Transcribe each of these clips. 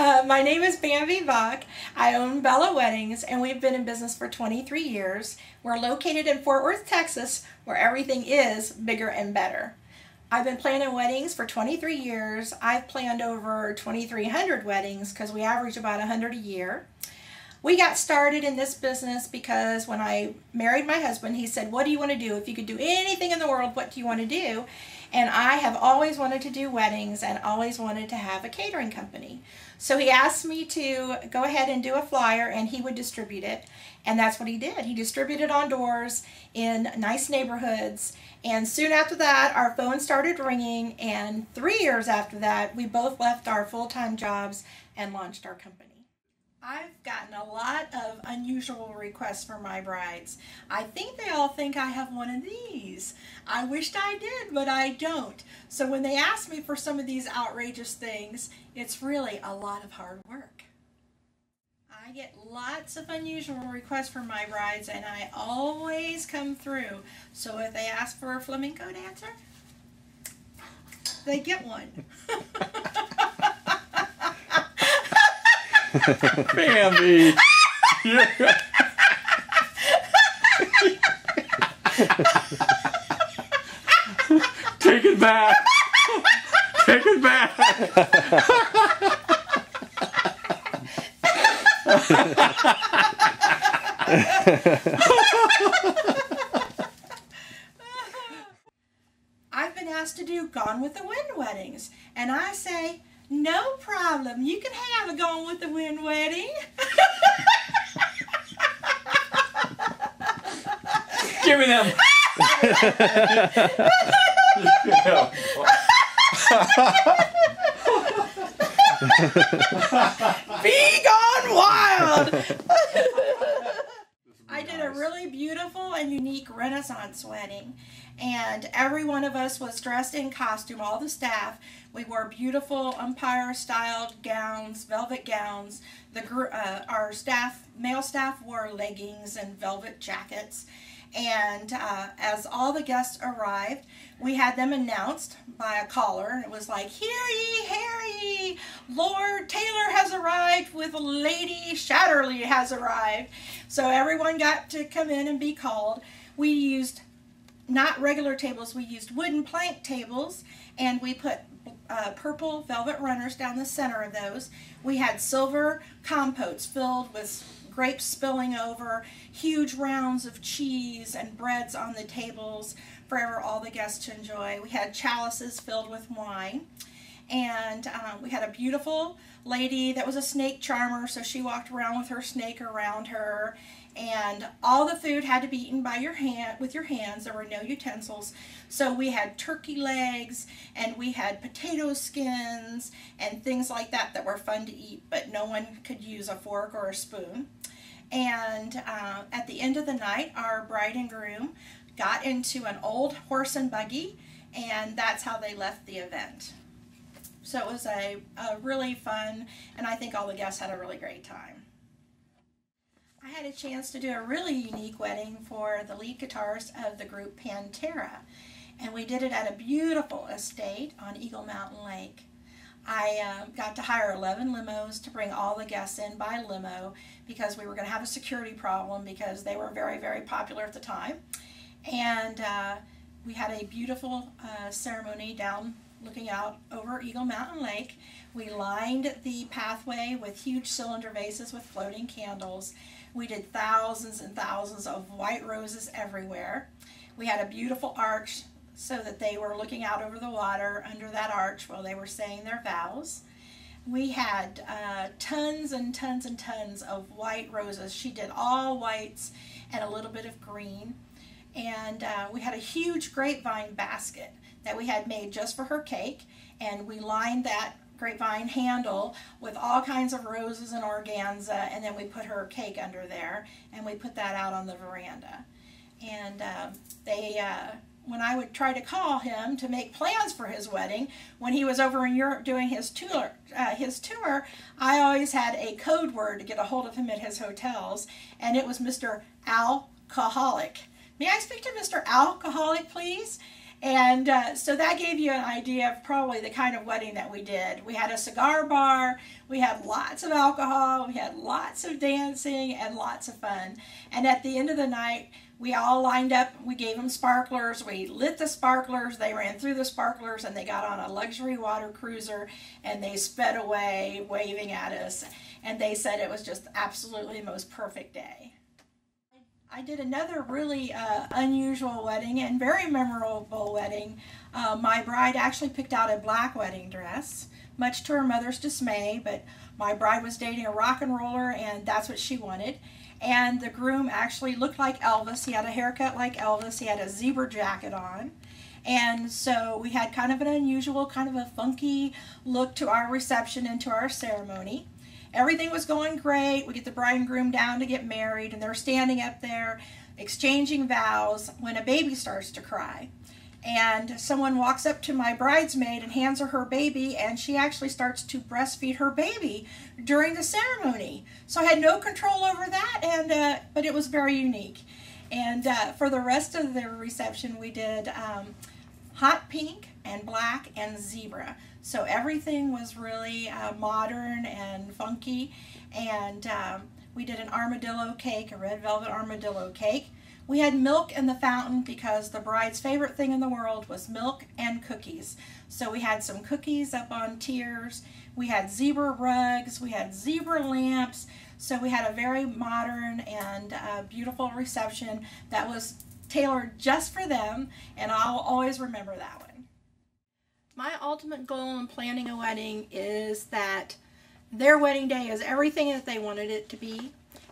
My name is BambiPart1.mp4. I own Bella Weddings, and we've been in business for 23 years. We're located in Fort Worth, Texas, where everything is bigger and better. I've been planning weddings for 23 years. I've planned over 2,300 weddings because we average about 100 a year. We got started in this business because when I married my husband, he said, "What do you want to do? If you could do anything in the world, what do you want to do?" And I have always wanted to do weddings and always wanted to have a catering company. So he asked me to go ahead and do a flyer and he would distribute it. And that's what he did. He distributed on doors in nice neighborhoods. And soon after that, our phone started ringing. And 3 years after that, we both left our full-time jobs and launched our company. I've gotten a lot of unusual requests for my brides. I think they all think I have one of these. I wished I did, but I don't. So when they ask me for some of these outrageous things, it's really a lot of hard work. I get lots of unusual requests for my brides, and I always come through. So if they ask for a flamenco dancer, they get one. Bambi! Take it back! Take it back! I've been asked to do Gone with the Wind weddings, and I say, no problem. You can have a Gone with the Wind wedding. Give me them! Be gone wild! I did a really beautiful and unique Renaissance wedding, and every one of us was dressed in costume, all the staff. We wore beautiful umpire-styled gowns, velvet gowns. Our male staff wore leggings and velvet jackets. And as all the guests arrived, we had them announced by a caller. It was like, "Hear ye, hear ye! Lord Taylor has arrived with Lady Shatterly has arrived." So everyone got to come in and be called. We used not regular tables, we used wooden plank tables, and we put purple velvet runners down the center of those. We had silver compotes filled with grapes spilling over, huge rounds of cheese and breads on the tables for all the guests to enjoy. We had chalices filled with wine, and we had a beautiful lady that was a snake charmer, so she walked around with her snake around her, and all the food had to be eaten by with your hands. There were no utensils. So we had turkey legs, and we had potato skins and things like that that were fun to eat, but no one could use a fork or a spoon. And at the end of the night, our bride and groom got into an old horse and buggy, and that's how they left the event. So it was a really fun, and I think all the guests had a really great time. I had a chance to do a really unique wedding for the lead guitarist of the group Pantera, and we did it at a beautiful estate on Eagle Mountain Lake. I got to hire 11 limos to bring all the guests in by limo because we were going to have a security problem because they were very, very popular at the time. And we had a beautiful ceremony down looking out over Eagle Mountain Lake. We lined the pathway with huge cylinder vases with floating candles. We did thousands and thousands of white roses everywhere. We had a beautiful arch so that they were looking out over the water under that arch while they were saying their vows. We had tons and tons and tons of white roses. She did all whites and a little bit of green. And we had a huge grapevine basket that we had made just for her cake, and we lined that grapevine handle with all kinds of roses and organza, and then we put her cake under there, and we put that out on the veranda. And when I would try to call him to make plans for his wedding, when he was over in Europe doing his tour, I always had a code word to get a hold of him at his hotels, and it was Mr. Alcoholic. May I speak to Mr. Alcoholic, please? And so that gave you an idea of probably the kind of wedding that we did. We had a cigar bar, we had lots of alcohol, we had lots of dancing and lots of fun. And at the end of the night, we all lined up, we gave them sparklers, we lit the sparklers, they ran through the sparklers, and they got on a luxury water cruiser and they sped away waving at us. And they said it was just absolutely the most perfect day. I did another really unusual wedding and very memorable wedding. My bride actually picked out a black wedding dress, much to her mother's dismay, but my bride was dating a rock and roller and that's what she wanted. And the groom actually looked like Elvis. He had a haircut like Elvis. He had a zebra jacket on. And so we had kind of an unusual, kind of a funky look to our reception and to our ceremony. Everything was going great. We get the bride and groom down to get married, and they're standing up there exchanging vows when a baby starts to cry. And someone walks up to my bridesmaid and hands her her baby, and she actually starts to breastfeed her baby during the ceremony. So I had no control over that, and but it was very unique. And for the rest of the reception, we did hot pink and black and zebra. So everything was really modern and funky. And we did an armadillo cake, a red velvet armadillo cake. We had milk in the fountain because the bride's favorite thing in the world was milk and cookies. So we had some cookies up on tiers. We had zebra rugs. We had zebra lamps. So we had a very modern and beautiful reception that was tailored just for them, and I'll always remember that one. My ultimate goal in planning a wedding is that their wedding day is everything that they wanted it to be,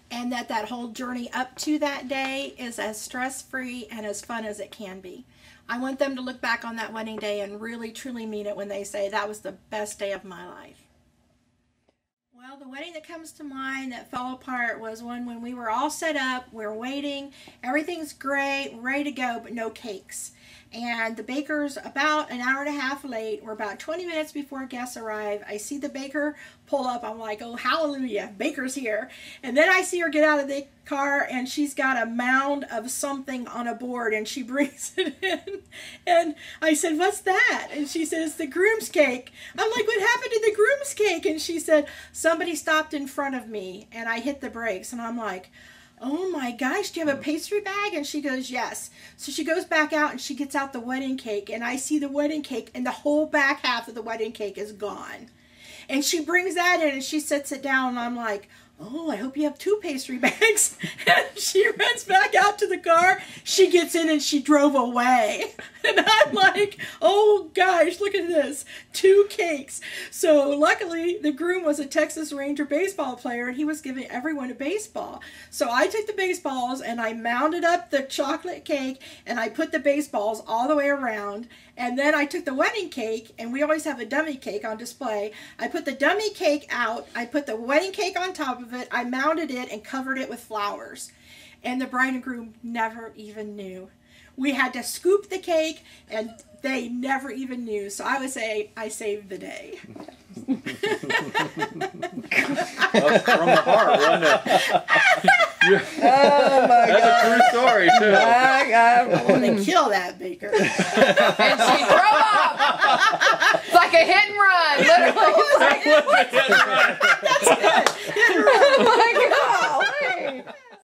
and that that whole journey up to that day is as stress-free and as fun as it can be. I want them to look back on that wedding day and really truly mean it when they say that was the best day of my life. Well, the wedding that comes to mind that fell apart was one when we were all set up, we're waiting, everything's great, ready to go, but no cakes. And the baker's about an hour and a half late. We're about 20 minutes before guests arrive. I see the baker pull up. I'm like, oh, hallelujah, baker's here. And then I see her get out of the car, and she's got a mound of something on a board, and she brings it in. And I said, what's that? And she says, the groom's cake. I'm like, what happened to the groom's cake? And she said, somebody stopped in front of me, and I hit the brakes. And I'm like, oh my gosh, do you have a pastry bag? And she goes, yes. So she goes back out and she gets out the wedding cake, and I see the wedding cake, and the whole back half of the wedding cake is gone. And she brings that in and she sets it down, and I'm like, oh, I hope you have 2 pastry bags. And she runs back out to the car. She gets in and she drove away. And I'm like, oh gosh, look at this. 2 cakes. So luckily the groom was a Texas Ranger baseball player, and he was giving everyone a baseball. So I took the baseballs and I mounded up the chocolate cake, and I put the baseballs all the way around. And then I took the wedding cake, and we always have a dummy cake on display. I put the dummy cake out. I put the wedding cake on top of it. I mounted it and covered it with flowers. And the bride and groom never even knew. We had to scoop the cake, and they never even knew. So I would say I saved the day. That's from the heart, wasn't it? Oh my God. That's a true story, too. My God. I want to kill that baker. And she drove off. It's like a hit and run, literally. That's good. Hit and run. Oh my God.